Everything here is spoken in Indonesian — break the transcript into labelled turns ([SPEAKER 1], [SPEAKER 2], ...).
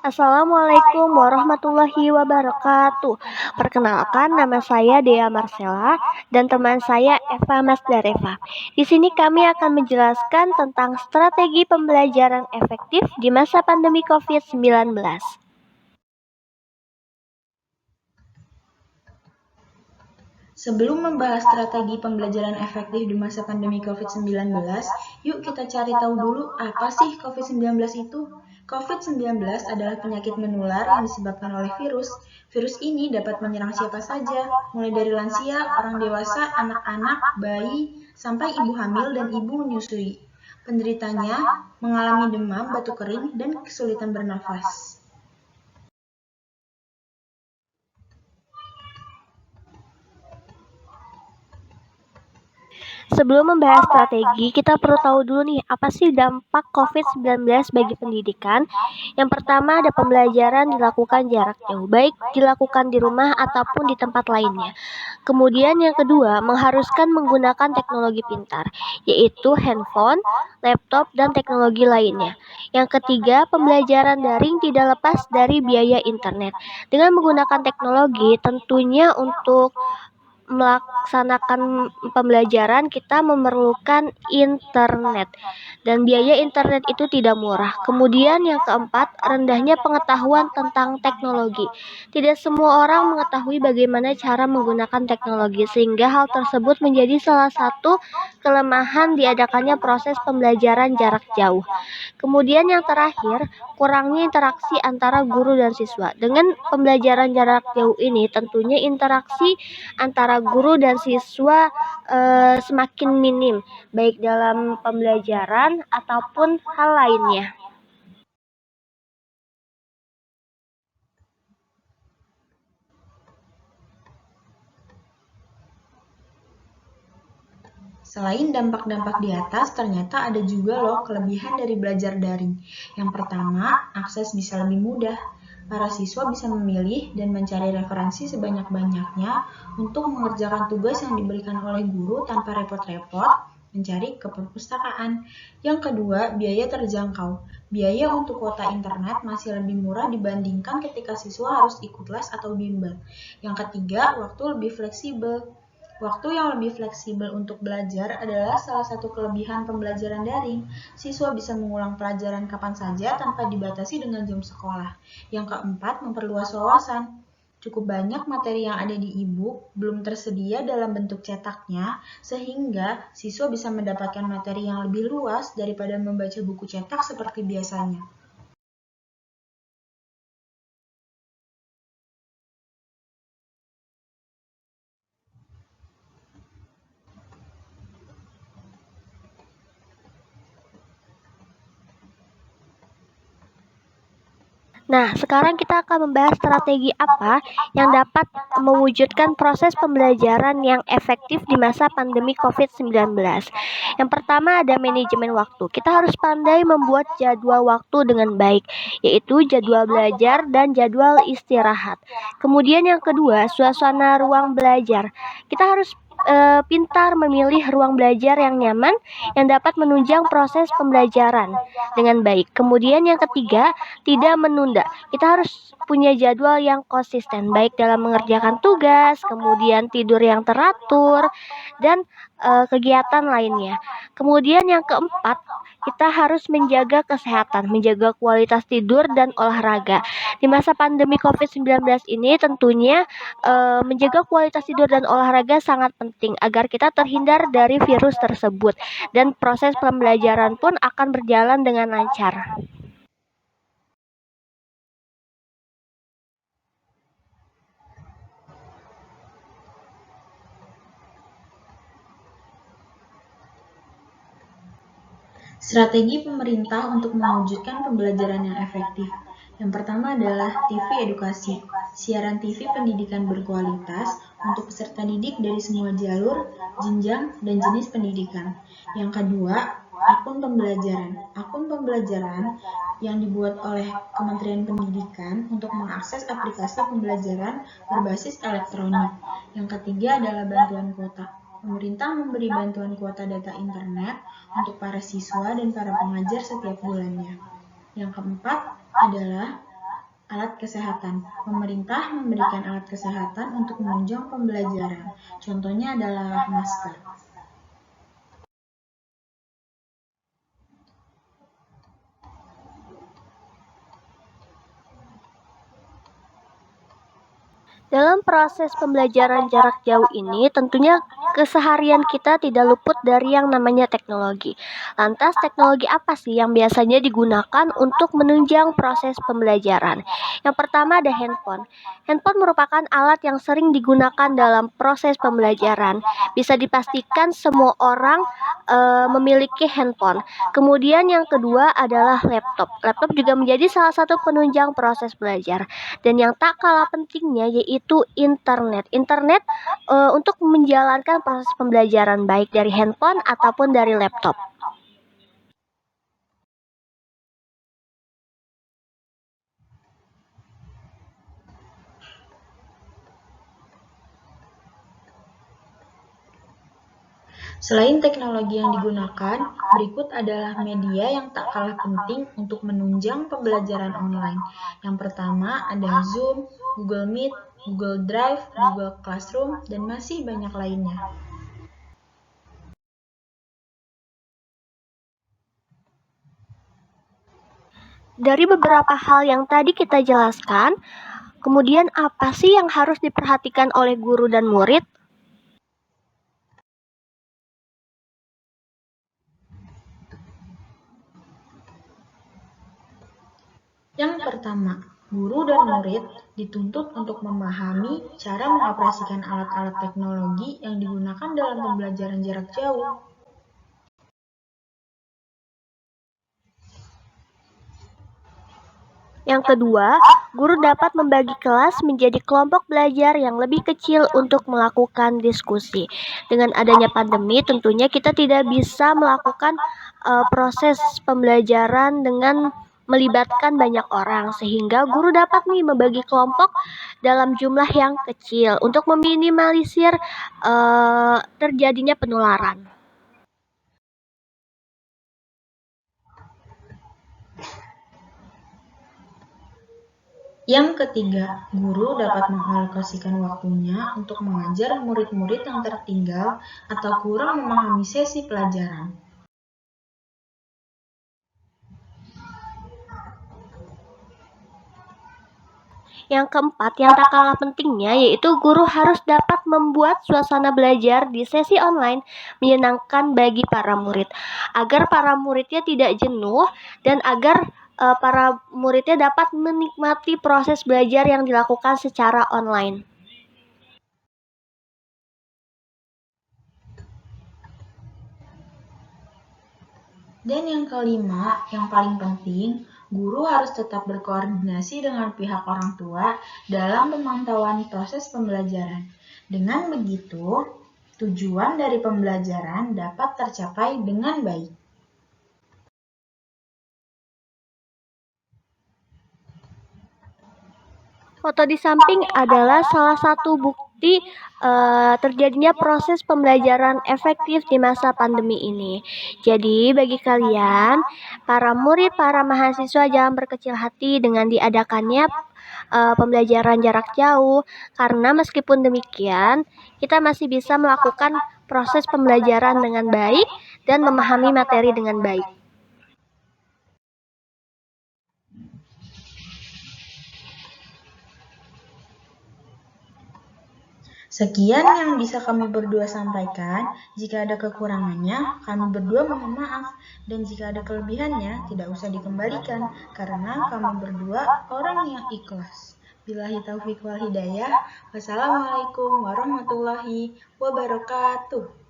[SPEAKER 1] Assalamualaikum warahmatullahi wabarakatuh. Perkenalkan, nama saya Dea Marcella dan teman saya Eva Masdareva. Di sini kami akan menjelaskan tentang strategi pembelajaran efektif di masa pandemi COVID-19.
[SPEAKER 2] Sebelum membahas strategi pembelajaran efektif di masa pandemi COVID-19, yuk kita cari tahu dulu apa sih COVID-19 itu? COVID-19 adalah penyakit menular yang disebabkan oleh virus. Virus ini dapat menyerang siapa saja, mulai dari lansia, orang dewasa, anak-anak, bayi, sampai ibu hamil dan ibu menyusui. Penderitanya mengalami demam, batuk kering, dan kesulitan bernafas.
[SPEAKER 1] Sebelum membahas strategi, kita perlu tahu dulu nih, apa sih dampak COVID-19 bagi pendidikan? Yang pertama ada pembelajaran dilakukan jarak jauh, baik dilakukan di rumah ataupun di tempat lainnya. Kemudian yang kedua, mengharuskan menggunakan teknologi pintar, yaitu handphone, laptop, dan teknologi lainnya. Yang ketiga, pembelajaran daring tidak lepas dari biaya internet. Dengan menggunakan teknologi, tentunya untuk melaksanakan pembelajaran kita memerlukan internet dan biaya internet itu tidak murah. Kemudian yang keempat, rendahnya pengetahuan tentang teknologi. Tidak semua orang mengetahui bagaimana cara menggunakan teknologi sehingga hal tersebut menjadi salah satu kelemahan diadakannya proses pembelajaran jarak jauh. Kemudian yang terakhir, kurangnya interaksi antara guru dan siswa. Dengan pembelajaran jarak jauh ini, tentunya interaksi antara guru dan siswa semakin minim, baik dalam pembelajaran ataupun hal lainnya.
[SPEAKER 2] Selain dampak-dampak di atas, ternyata ada juga loh kelebihan dari belajar daring. Yang pertama, akses bisa lebih mudah. Para siswa bisa memilih dan mencari referensi sebanyak-banyaknya untuk mengerjakan tugas yang diberikan oleh guru tanpa repot-repot mencari ke perpustakaan. Yang kedua, biaya terjangkau. Biaya untuk kuota internet masih lebih murah dibandingkan ketika siswa harus ikut les atau bimbel. Yang ketiga, waktu lebih fleksibel. Waktu yang lebih fleksibel untuk belajar adalah salah satu kelebihan pembelajaran daring. Siswa bisa mengulang pelajaran kapan saja tanpa dibatasi dengan jam sekolah. Yang keempat, memperluas wawasan. Cukup banyak materi yang ada di e-book belum tersedia dalam bentuk cetaknya, sehingga siswa bisa mendapatkan materi yang lebih luas daripada membaca buku cetak seperti biasanya.
[SPEAKER 1] Nah, sekarang kita akan membahas strategi apa yang dapat mewujudkan proses pembelajaran yang efektif di masa pandemi COVID-19. Yang pertama ada manajemen waktu. Kita harus pandai membuat jadwal waktu dengan baik, yaitu jadwal belajar dan jadwal istirahat. Kemudian yang kedua, suasana ruang belajar. Kita harus pintar memilih ruang belajar yang nyaman yang dapat menunjang proses pembelajaran dengan baik. Kemudian yang ketiga, tidak menunda. Kita harus punya jadwal yang konsisten, baik dalam mengerjakan tugas, kemudian tidur yang teratur, dan kegiatan lainnya. Kemudian yang keempat, kita harus menjaga kesehatan, menjaga kualitas tidur dan olahraga. Di masa pandemi COVID-19 ini tentunya menjaga kualitas tidur dan olahraga sangat penting agar kita terhindar dari virus tersebut dan proses pembelajaran pun akan berjalan dengan lancar.
[SPEAKER 2] Strategi pemerintah untuk mewujudkan pembelajaran yang efektif. Yang pertama adalah TV edukasi, siaran TV pendidikan berkualitas untuk peserta didik dari semua jalur, jenjang, dan jenis pendidikan. Yang kedua, akun pembelajaran. Akun pembelajaran yang dibuat oleh Kementerian Pendidikan untuk mengakses aplikasi pembelajaran berbasis elektronik. Yang ketiga adalah bantuan kuota. Pemerintah memberi bantuan kuota data internet untuk para siswa dan para pengajar setiap bulannya. Yang keempat adalah Alat kesehatan. Pemerintah memberikan alat kesehatan untuk menunjang pembelajaran. Contohnya adalah masker.
[SPEAKER 1] Dalam proses pembelajaran jarak jauh ini, tentunya keseharian kita tidak luput dari yang namanya teknologi. Lantas, teknologi apa sih yang biasanya digunakan untuk menunjang proses pembelajaran? Yang pertama ada handphone. Handphone merupakan alat yang sering digunakan dalam proses pembelajaran. Bisa dipastikan semua orang memiliki handphone. Kemudian yang kedua adalah laptop. Laptop juga menjadi salah satu penunjang proses belajar. Dan yang tak kalah pentingnya yaitu internet. Internet untuk menjalankan proses pembelajaran baik dari handphone ataupun dari laptop.
[SPEAKER 2] Selain teknologi yang digunakan, berikut adalah media yang tak kalah penting untuk menunjang pembelajaran online. Yang pertama ada Zoom, Google Meet, Google Drive, Google Classroom, dan masih banyak lainnya.
[SPEAKER 1] Dari beberapa hal yang tadi kita jelaskan, kemudian apa sih yang harus diperhatikan oleh guru dan murid?
[SPEAKER 2] Yang pertama, guru dan murid dituntut untuk memahami cara mengoperasikan alat-alat teknologi yang digunakan dalam pembelajaran jarak jauh.
[SPEAKER 1] Yang kedua, guru dapat membagi kelas menjadi kelompok belajar yang lebih kecil untuk melakukan diskusi. Dengan adanya pandemi, tentunya kita tidak bisa melakukan proses pembelajaran dengan melibatkan banyak orang, sehingga guru dapat nih membagi kelompok dalam jumlah yang kecil untuk meminimalisir terjadinya penularan.
[SPEAKER 2] Yang ketiga, guru dapat mengalokasikan waktunya untuk mengajar murid-murid yang tertinggal atau kurang memahami sesi pelajaran.
[SPEAKER 1] Yang keempat, yang tak kalah pentingnya yaitu guru harus dapat membuat suasana belajar di sesi online menyenangkan bagi para murid, agar para muridnya tidak jenuh dan agar para muridnya dapat menikmati proses belajar yang dilakukan secara online.
[SPEAKER 2] Dan yang kelima, yang paling penting, guru harus tetap berkoordinasi dengan pihak orang tua dalam pemantauan proses pembelajaran. Dengan begitu, tujuan dari pembelajaran dapat tercapai dengan baik.
[SPEAKER 1] Foto di samping adalah salah satu bukti terjadinya proses pembelajaran efektif di masa pandemi ini. Jadi, bagi kalian, para murid, para mahasiswa jangan berkecil hati dengan diadakannya pembelajaran jarak jauh, karena meskipun demikian, kita masih bisa melakukan proses pembelajaran dengan baik dan memahami materi dengan baik.
[SPEAKER 2] Sekian yang bisa kami berdua sampaikan. Jika ada kekurangannya, kami berdua mohon maaf. Dan jika ada kelebihannya, tidak usah dikembalikan, karena kami berdua orang yang ikhlas. Billahi taufiq wal hidayah. Wassalamualaikum warahmatullahi wabarakatuh.